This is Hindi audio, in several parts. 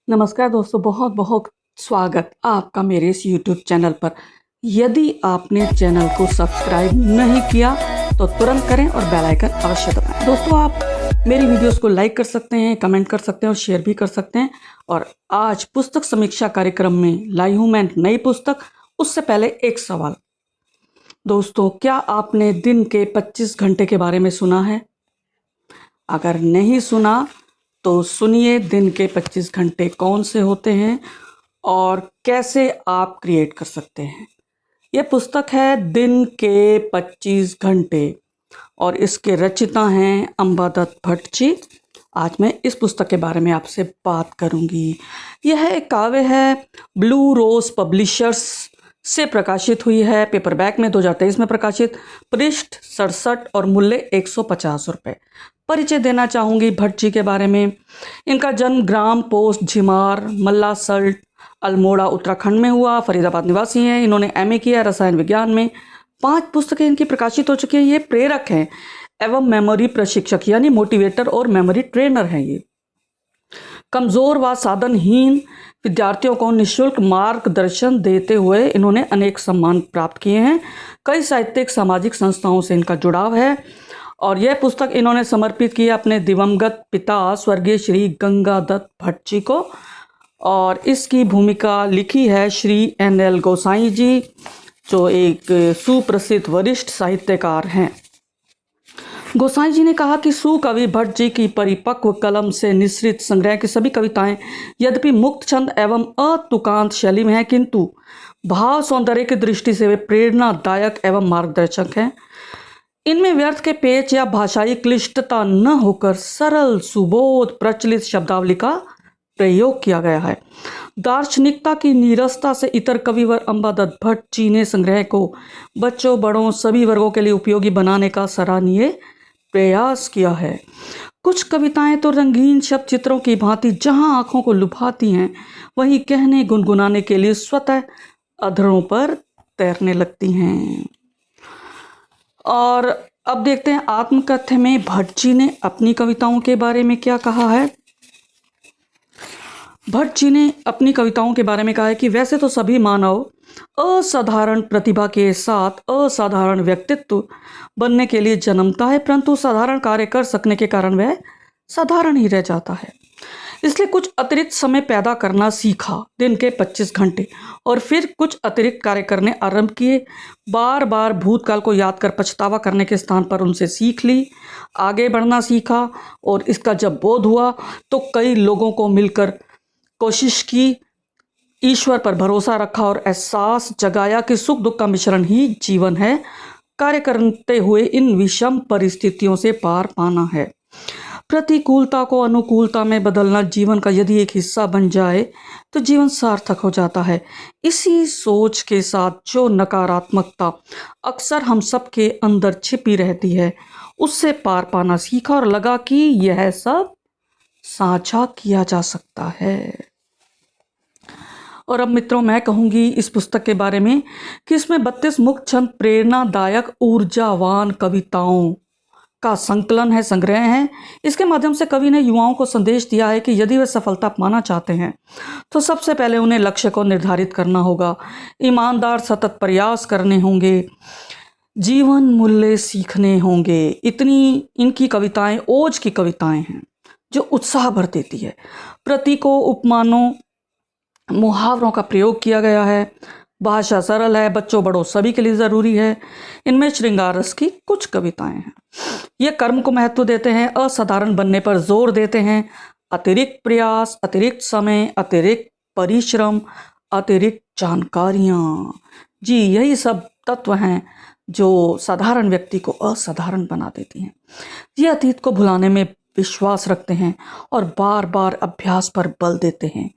नमस्कार दोस्तों, बहुत बहुत स्वागत आपका मेरे इस YouTube चैनल पर। यदि आपने चैनल को सब्सक्राइब नहीं किया तो तुरंत करें और बेल आइकन अवश्य दबाएं। दोस्तों, आप मेरी वीडियोस को लाइक कर सकते हैं, कमेंट कर सकते हैं और शेयर भी कर सकते हैं। और आज पुस्तक समीक्षा कार्यक्रम में लाई हूँ मैं नई पुस्तक। उससे पहले एक सवाल दोस्तों, क्या आपने दिन के 25 घंटे के बारे में सुना है? अगर नहीं सुना तो सुनिए दिन के 25 घंटे कौन से होते हैं और कैसे आप क्रिएट कर सकते हैं। यह पुस्तक है दिन के 25 घंटे और इसके रचिता हैं अंबादत्त भट्ट जी। आज मैं इस पुस्तक के बारे में आपसे बात करूंगी। यह एक काव्य है, ब्लू रोज पब्लिशर्स से प्रकाशित हुई है, पेपरबैक में 2023 में प्रकाशित, पृष्ठ 67 और मूल्य 150 रुपये। परिचय देना चाहूँगी भट्ट जी के बारे में। इनका जन्म ग्राम पोस्ट झिमार मल्लासल्ट अल्मोड़ा उत्तराखंड में हुआ। फरीदाबाद निवासी हैं। इन्होंने एमए किया रसायन विज्ञान में। 5 पुस्तकें इनकी प्रकाशित हो चुकी हैं। ये प्रेरक हैं एवं मेमोरी प्रशिक्षक यानी मोटिवेटर और मेमोरी ट्रेनर हैं। ये कमज़ोर व साधनहीन विद्यार्थियों को निःशुल्क मार्गदर्शन देते हुए इन्होंने अनेक सम्मान प्राप्त किए हैं। कई साहित्यिक सामाजिक संस्थाओं से इनका जुड़ाव है और यह पुस्तक इन्होंने समर्पित की अपने दिवंगत पिता स्वर्गीय श्री गंगादत्त भट्ट जी को। और इसकी भूमिका लिखी है श्री NL गोसाई जी, जो एक सुप्रसिद्ध वरिष्ठ साहित्यकार हैं। गोसाई जी ने कहा कि सुकवि भट्ट जी की परिपक्व कलम से निसृत संग्रह की सभी कविताएं यद्यपि मुक्त छंद एवं अतुकांत शैली में हैं, किंतु भाव सौंदर्य की दृष्टि से वे प्रेरणादायक एवं मार्गदर्शक हैं। इनमें व्यर्थ के पेच या भाषाई क्लिष्टता न होकर सरल सुबोध प्रचलित शब्दावली का प्रयोग किया गया है। दार्शनिकता की नीरसता से इतर कविवर अंबादत्त भट्ट जी ने संग्रह को बच्चों बड़ों सभी वर्गों के लिए उपयोगी बनाने का सराहनीय प्रयास किया है। कुछ कविताएं तो रंगीन शब्द चित्रों की भांति जहां आंखों को लुभाती हैं, वहीं कहने गुनगुनाने के लिए स्वतः अधरों पर तैरने लगती हैं। और अब देखते हैं आत्मकथ्य में भट्ट जी ने अपनी कविताओं के बारे में क्या कहा है। भट्ट जी ने अपनी कविताओं के बारे में कहा है कि वैसे तो सभी मानव असाधारण प्रतिभा के साथ असाधारण व्यक्तित्व बनने के लिए जन्मता है, परंतु साधारण कार्य कर सकने के कारण वह साधारण ही रह जाता है। इसलिए कुछ अतिरिक्त समय पैदा करना सीखा दिन के 25 घंटे और फिर कुछ अतिरिक्त कार्य करने आरंभ किए। बार बार भूतकाल को याद कर पछतावा करने के स्थान पर उनसे सीख ली, आगे बढ़ना सीखा और इसका जब बोध हुआ तो कई लोगों को मिलकर कोशिश की, ईश्वर पर भरोसा रखा और एहसास जगाया कि सुख दुख का मिश्रण ही जीवन है। कार्य करते हुए इन विषम परिस्थितियों से पार पाना है। प्रतिकूलता को अनुकूलता में बदलना जीवन का यदि एक हिस्सा बन जाए तो जीवन सार्थक हो जाता है। इसी सोच के साथ जो नकारात्मकता अक्सर हम सबके अंदर छिपी रहती है, उससे पार पाना सीखा और लगा कि यह सब साझा किया जा सकता है। और अब मित्रों, मैं कहूँगी इस पुस्तक के बारे में कि इसमें 32 मुक्त छंद प्रेरणादायक ऊर्जावान कविताओं का संकलन है, संग्रह है। इसके माध्यम से कवि ने युवाओं को संदेश दिया है कि यदि वे सफलता पाना चाहते हैं तो सबसे पहले उन्हें लक्ष्य को निर्धारित करना होगा, ईमानदार सतत प्रयास करने होंगे, जीवन मूल्य सीखने होंगे। इतनी इनकी कविताएं ओज की कविताएं हैं जो उत्साह भर देती है। प्रतीकों, उपमानों, मुहावरों का प्रयोग किया गया है। भाषा सरल है, बच्चों बड़ों सभी के लिए ज़रूरी है। इनमें श्रृंगार रस की कुछ कविताएं हैं। ये कर्म को महत्व देते हैं, असाधारण बनने पर जोर देते हैं, अतिरिक्त प्रयास, अतिरिक्त समय, अतिरिक्त परिश्रम, अतिरिक्त जानकारियाँ। जी, यही सब तत्व हैं जो साधारण व्यक्ति को असाधारण बना देती हैं। ये अतीत को भुलाने में विश्वास रखते हैं और बार बार अभ्यास पर बल देते हैं।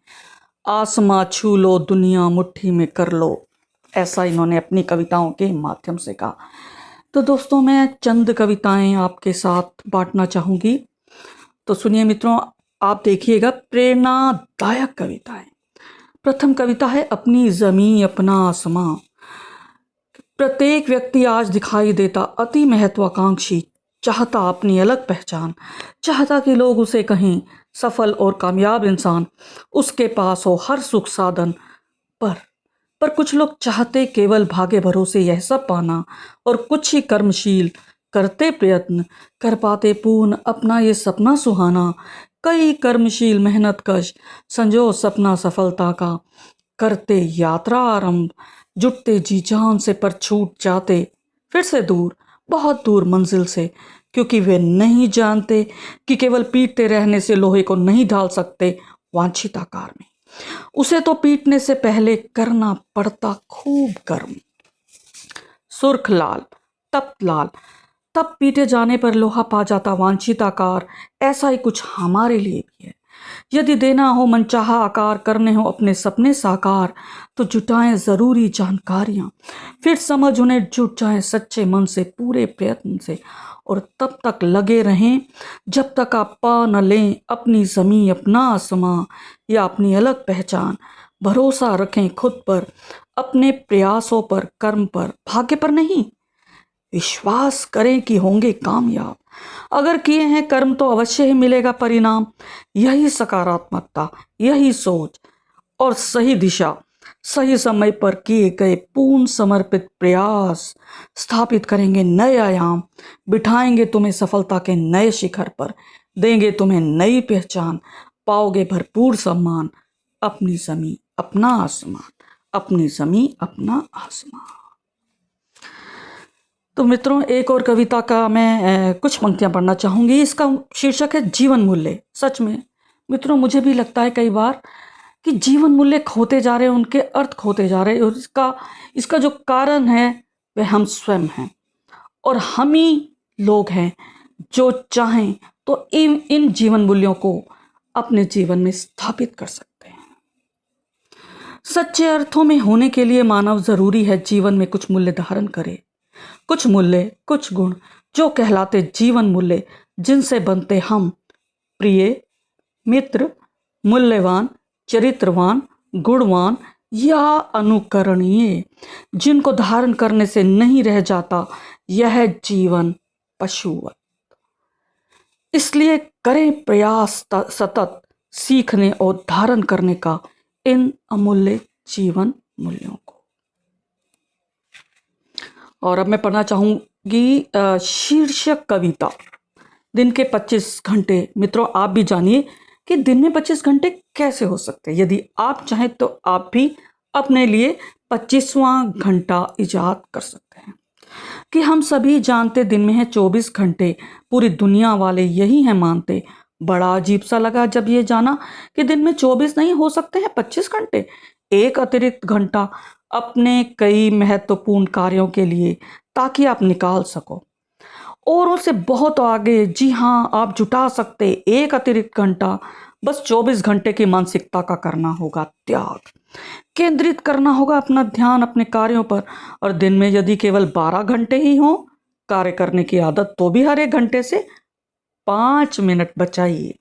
आसमां छू लो, दुनिया मुट्ठी में कर लो, ऐसा इन्होंने अपनी कविताओं के माध्यम से कहा। तो दोस्तों, मैं चंद कविताएं आपके साथ बांटना चाहूँगी। तो सुनिए मित्रों, आप देखिएगा प्रेरणादायक कविताएं। प्रथम कविता है अपनी ज़मीं अपना आसमां। प्रत्येक व्यक्ति आज दिखाई देता अति महत्वाकांक्षी, चाहता अपनी अलग पहचान, चाहता कि लोग उसे कहें सफल और कामयाब इंसान, उसके पास हो हर सुख साधन। पर कुछ लोग चाहते केवल भाग्य भरोसे यह सब पाना, और कुछ ही कर्मशील करते प्रयत्न कर पाते पूर्ण अपना ये सपना सुहाना। कई कर्मशील मेहनत कश संजो सपना सफलता का, करते यात्रा आरंभ जुटते जी जान से, पर छूट जाते फिर से दूर, बहुत दूर मंजिल से, क्योंकि वे नहीं जानते कि केवल पीटते रहने से लोहे को नहीं ढाल सकते वांछित आकार में। उसे तो पीटने से पहले करना पड़ता खूब गर्म, सुर्ख लाल, तप्त लाल, तब पीटे जाने पर लोहा पा जाता वांछित आकार। ऐसा ही कुछ हमारे लिए भी है। यदि देना हो मनचाहा आकार, करने हो अपने सपने साकार, तो जुटाएं जरूरी जानकारियां, फिर समझ उन्हें जुट जाएं सच्चे मन से पूरे प्रयत्न से, और तब तक लगे रहें जब तक आप पा न लें अपनी ज़मीं अपना आसमां, या अपनी अलग पहचान। भरोसा रखें खुद पर, अपने प्रयासों पर, कर्म पर, भाग्य पर नहीं। विश्वास करें कि होंगे कामयाब। अगर किए हैं कर्म तो अवश्य ही मिलेगा परिणाम। यही सकारात्मकता, यही सोच और सही दिशा, सही समय पर किए गए पूर्ण समर्पित प्रयास स्थापित करेंगे नए आयाम, बिठाएंगे तुम्हें सफलता के नए शिखर पर, देंगे तुम्हें नई पहचान, पाओगे भरपूर सम्मान। अपनी ज़मीं अपना आसमान, अपनी ज़मीं अपना आसमान। तो मित्रों, एक और कविता का मैं कुछ पंक्तियां पढ़ना चाहूँगी। इसका शीर्षक है जीवन मूल्य। सच में मित्रों, मुझे भी लगता है कई बार कि जीवन मूल्य खोते जा रहे हैं, उनके अर्थ खोते जा रहे हैं, और इसका जो कारण है वह हम स्वयं हैं, और हम ही लोग हैं जो चाहें तो इन जीवन मूल्यों को अपने जीवन में स्थापित कर सकते हैं। सच्चे अर्थों में होने के लिए मानव जरूरी है जीवन में कुछ मूल्य धारण करे, कुछ मूल्य, कुछ गुण जो कहलाते जीवन मूल्य, जिनसे बनते हम प्रिय, मित्र, मूल्यवान, चरित्रवान, गुणवान या अनुकरणीय, जिनको धारण करने से नहीं रह जाता यह जीवन पशुवत। इसलिए करें प्रयास सतत सीखने और धारण करने का इन अमूल्य जीवन मूल्यों को। और अब मैं पढ़ना चाहूंगी शीर्षक कविता, दिन के 25 घंटे। मित्रों, आप भी जानिए कि दिन में 25 घंटे कैसे हो सकते हैं। यदि आप चाहें तो आप भी अपने लिए 25वां घंटा इजाद कर सकते हैं। कि हम सभी जानते दिन में है 24 घंटे, पूरी दुनिया वाले यही है मानते। बड़ा अजीब सा लगा जब ये जाना कि दिन में 24 नहीं हो सकते हैं 25 घंटे। एक अतिरिक्त घंटा अपने कई महत्वपूर्ण कार्यों के लिए, ताकि आप निकाल सको और उसे बहुत आगे। जी हाँ, आप जुटा सकते एक अतिरिक्त घंटा। बस 24 घंटे की मानसिकता का करना होगा त्याग, केंद्रित करना होगा अपना ध्यान अपने कार्यों पर। और दिन में यदि केवल 12 घंटे ही हो कार्य करने की आदत, तो भी हर एक घंटे से 5 मिनट बचाइए।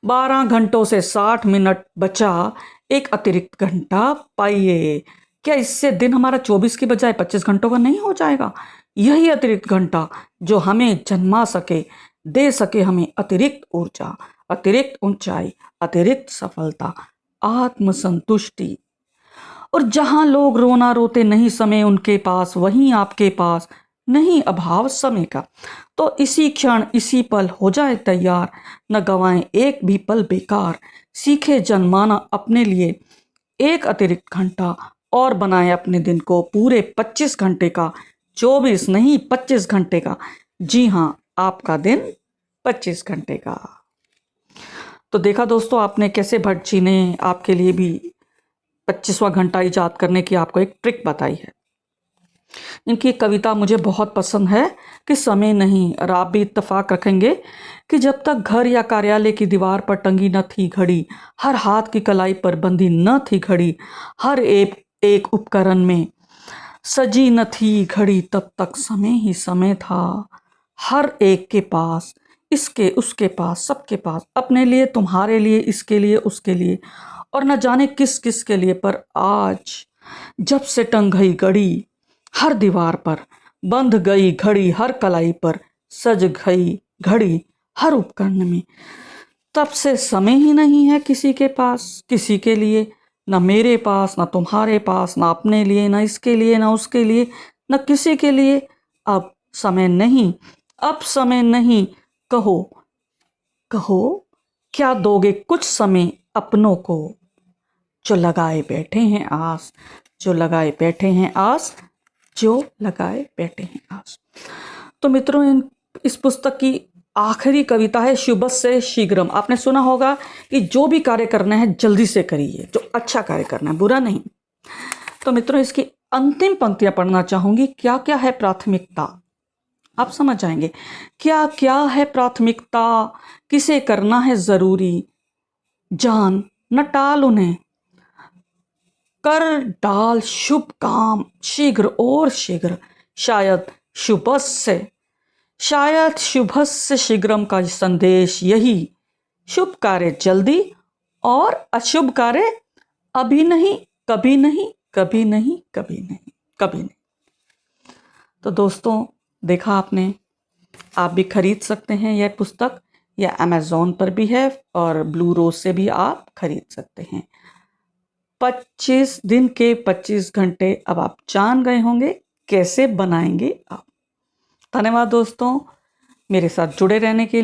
12 घंटों से 60 मिनट बचा एक अतिरिक्त घंटा पाइए। क्या इससे दिन हमारा 24 की बजाय 25 घंटों का नहीं हो जाएगा? यही अतिरिक्त घंटा जो हमें जन्मा सके, दे सके हमें अतिरिक्त ऊर्जा, अतिरिक्त ऊंचाई, अतिरिक्त सफलता, आत्मसंतुष्टि। और जहां लोग रोना रोते नहीं समय उनके पास, वहीं आपके पास नहीं अभाव समय का। तो इसी क्षण इसी पल हो जाए तैयार, न गवाएं एक भी पल बेकार। सीखे जन्माना अपने लिए एक अतिरिक्त घंटा, और बनाएं अपने दिन को पूरे 25 घंटे का, 24 नहीं 25 घंटे का। जी हाँ, आपका दिन 25 घंटे का। तो देखा दोस्तों, आपने कैसे भट्ट जी ने आपके लिए भी 25वां घंटा इजाद करने की आपको एक ट्रिक बताई है। इनकी कविता मुझे बहुत पसंद है कि समय नहीं, और आप भी इत्तेफाक रखेंगे कि जब तक घर या कार्यालय की दीवार पर टंगी न थी घड़ी, हर हाथ की कलाई पर बंधी न थी घड़ी, हर एक उपकरण में सजी न थी घड़ी, तब तक समय ही समय था। हर एक के पास, इसके उसके पास, सबके पास, अपने लिए, तुम्हारे लिए, इसके लिए, उसके लिए, और न जाने किस किस के लिए। पर आज जब से टंग गई घड़ी हर दीवार पर, बंध गई घड़ी हर कलाई पर, सज गई घड़ी हर उपकरण में। तब से समय ही नहीं है किसी के पास किसी के लिए, न मेरे पास, न तुम्हारे पास, न अपने लिए, न इसके लिए, न उसके लिए, न किसी के लिए। अब समय नहीं, अब समय नहीं। कहो कहो क्या दोगे कुछ समय अपनों को, जो लगाए बैठे हैं आस, जो लगाए बैठे हैं आस, जो लगाए बैठे हैं आस। तो मित्रों, इस पुस्तक की आखिरी कविता है शुभ से शीघ्रम। आपने सुना होगा कि जो भी कार्य करना है जल्दी से करिए, जो अच्छा कार्य करना है, बुरा नहीं। तो मित्रों, इसकी अंतिम पंक्तियां पढ़ना चाहूंगी। क्या क्या है प्राथमिकता, आप समझ जाएंगे। क्या क्या है प्राथमिकता, किसे करना है जरूरी, जान न टाल उन्हें, कर डाल शुभ काम शीघ्र और शीघ्र। शायद शुभस्य शीघ्रम का संदेश यही, शुभ कार्य जल्दी और अशुभ कार्य अभी नहीं, कभी नहीं, कभी नहीं, कभी नहीं, कभी नहीं। तो दोस्तों, देखा आपने, आप भी खरीद सकते हैं यह पुस्तक, या अमेज़ॉन पर भी है और ब्लू रोज से भी आप खरीद सकते हैं। 25 दिन के 25 घंटे अब आप जान गए होंगे कैसे बनाएंगे आप। धन्यवाद दोस्तों, मेरे साथ जुड़े रहने के लिए।